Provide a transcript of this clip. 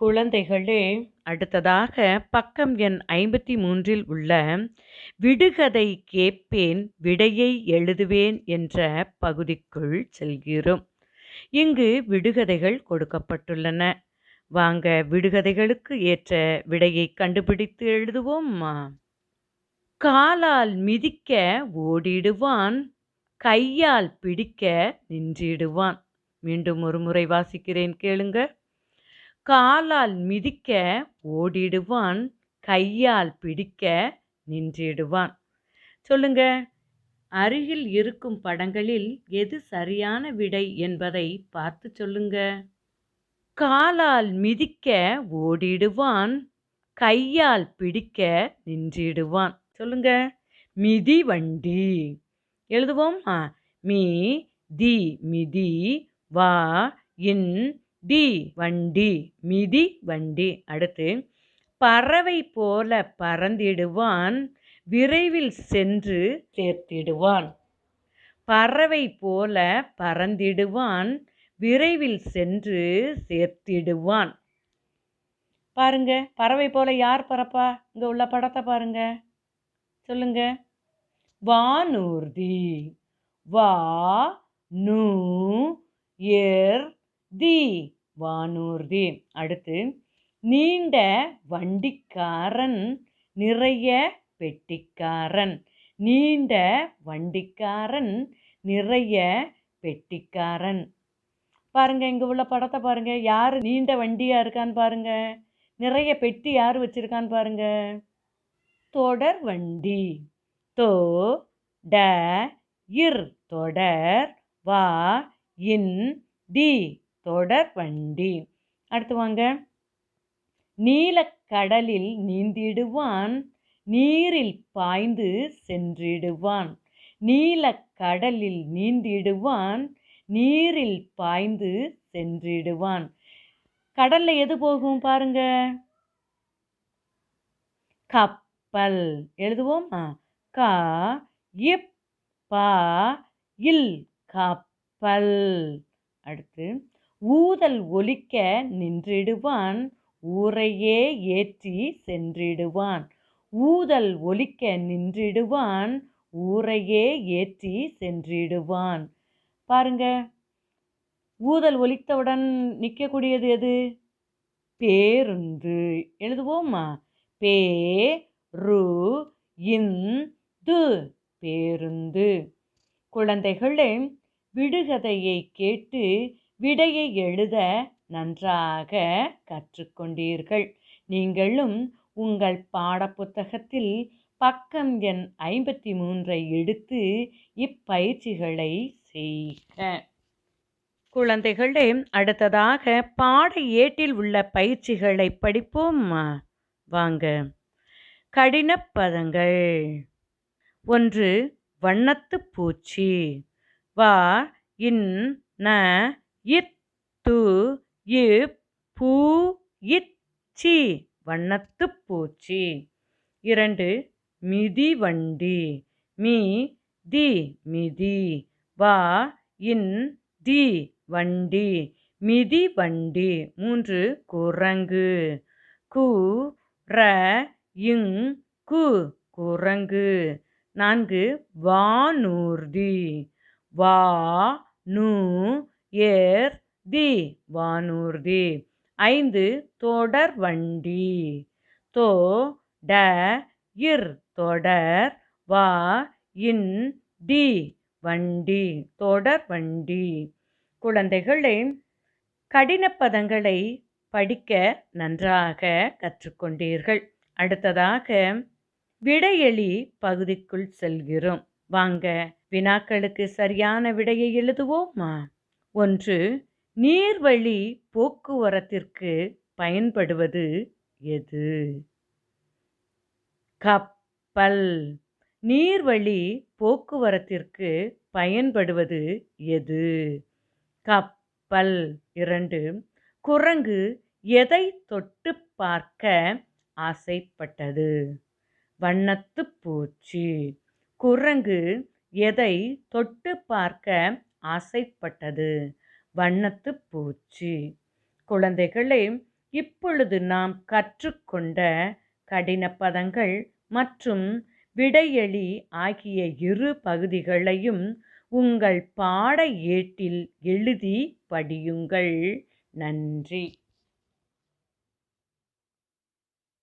குழந்தைகளே, அடுத்ததாக பக்கம் எண் 53இல் உள்ள விடுகதை கேட்பேன் விடையை எழுதுவேன் என்ற பகுதிக்குள் செல்கிறோம். இங்கு விடுகதைகள் கொடுக்கப்பட்டுள்ளன. வாங்க விடுகதைகளுக்கு ஏற்ற விடையை கண்டுபிடித்து எழுதுவோம்மா. காலால் மிதிக்க ஓடிடுவான், கையால் பிடிக்க நின்றிடுவான். மீண்டும் ஒரு முறை வாசிக்கிறேன், கேளுங்க. காலால் மிதிக்க ஓடிடுவான், கையால் பிடிக்க நின்றிடுவான். சொல்லுங்க. அருகில் இருக்கும் படங்களில் எது சரியான விடை என்பதை பார்த்து சொல்லுங்க. காலால் மிதிக்க ஓடிடுவான், கையால் பிடிக்க நின்றிடுவான். சொல்லுங்க. மிதிவண்டி. எழுதுவோம். மீ தி மிதி, வா இன் டி வண்டி, மிதி வண்டி. அடுத்து, பறவை போல பறந்திடுவான், விரைவில் சென்று சேர்த்திடுவான். பறவை போல பறந்திடுவான், விரைவில் சென்று சேர்த்திடுவான். பாருங்க, பறவை போல யார் பறப்பா? இங்க உள்ள படத்தை பாருங்க, சொல்லுங்க. வானூர்தி. வா நூ எர் தி, வானூர்தி. அடுத்து, நீண்ட வண்டிக்காரன், நிறைய பெட்டிக்காரன். நீண்ட வண்டிக்காரன், நிறைய பெட்டிக்காரன். பாருங்க, இங்க உள்ள படத்தை பாருங்க. யாரு நீண்ட வண்டியா இருக்கான்னு பாருங்க. நிறைய பெட்டி யாரு வச்சிருக்கான்னு பாருங்க. தொடர் வண்டி. தோ ட இர் தொடர், வா இன் டி தொடர் வண்டி. அடுத்து வாங்க. நீலக்கடலில் நீந்திடுவான், நீரில் பாய்ந்து சென்றிடுவான். நீலக்கடலில் நீந்திடுவான், நீரில் பாய்ந்து சென்றிடுவான். கடல்ல எது போகும் பாருங்க. கப்பல். எழுதுவோமா? க இப் ப இல், கப்பல். அடுத்து, ஊதல் ஒலிக்க நின்றிடுவான், ஊரையே ஏற்றி சென்றிடுவான். ஊதல் ஒலிக்க நின்றிடுவான், ஊரையே ஏற்றி சென்றிடுவான். பாருங்க, ஊதல் ஒலித்தவுடன் நிற்கக்கூடியது எது? பேருந்து. எழுதுவோமா? பே ரு இந்து, பேருந்து. குழந்தைகளே, விடுகதையை கேட்டு விடையை எழுத நன்றாக கற்றுக்கொண்டீர்கள். நீங்களும் உங்கள் பாடப்புத்தகத்தில் பக்கம் எண் 53 எடுத்து இப்பயிற்சிகளை செய்க. குழந்தைகளே, அடுத்ததாக பாட ஏட்டில் உள்ள பயிற்சிகளை படிப்போம். வாங்க. கடினப் பதங்கள். 1. வண்ணத்து பூச்சி. வா இன் ந இத் து இப் பூ இச் சி, வண்ணத்து பூச்சி. 2. மிதிவண்டி. மீ தி மிதி, வா இன் டி வண்டி, மிதிவண்டி. 3. குரங்கு. கு ர இங் கு, குரங்கு. 4. வானூர்தி. வா நூ எர் தி, வானூர்தி. 5. தொடர் வண்டி. தோ ட இர் தொடர், வா இன் டி வண்டி, தொடர் வண்டி. குழந்தைகளே, கடினப்பதங்களை படிக்க நன்றாக கற்றுக்கொண்டீர்கள். அடுத்ததாக விடையெளி பகுதிக்குள் செல்கிறோம். வாங்க, வினாக்களுக்கு சரியான விடையை எழுதுவோமா? 1. நீர்வழி போக்குவரத்திற்கு பயன்படுவது எது? கப்பல். நீர்வழி போக்குவரத்திற்கு பயன்படுவது எது? கப்பல். 2. குரங்கு எதை தொட்டு பார்க்க ஆசைப்பட்டது? வண்ணத்து பூச்சி. குரங்கு எதை தொட்டு பார்க்க ஆசைப்பட்டது? வண்ணத்து பூச்சி. குழந்தைகளே, இப்பொழுது நாம் கற்றுக்கொண்ட கடின பதங்கள் மற்றும் விடையெளி ஆகிய இரு பகுதிகளையும் உங்கள் பாட ஏட்டில் எழுதி படியுங்கள். நன்றி.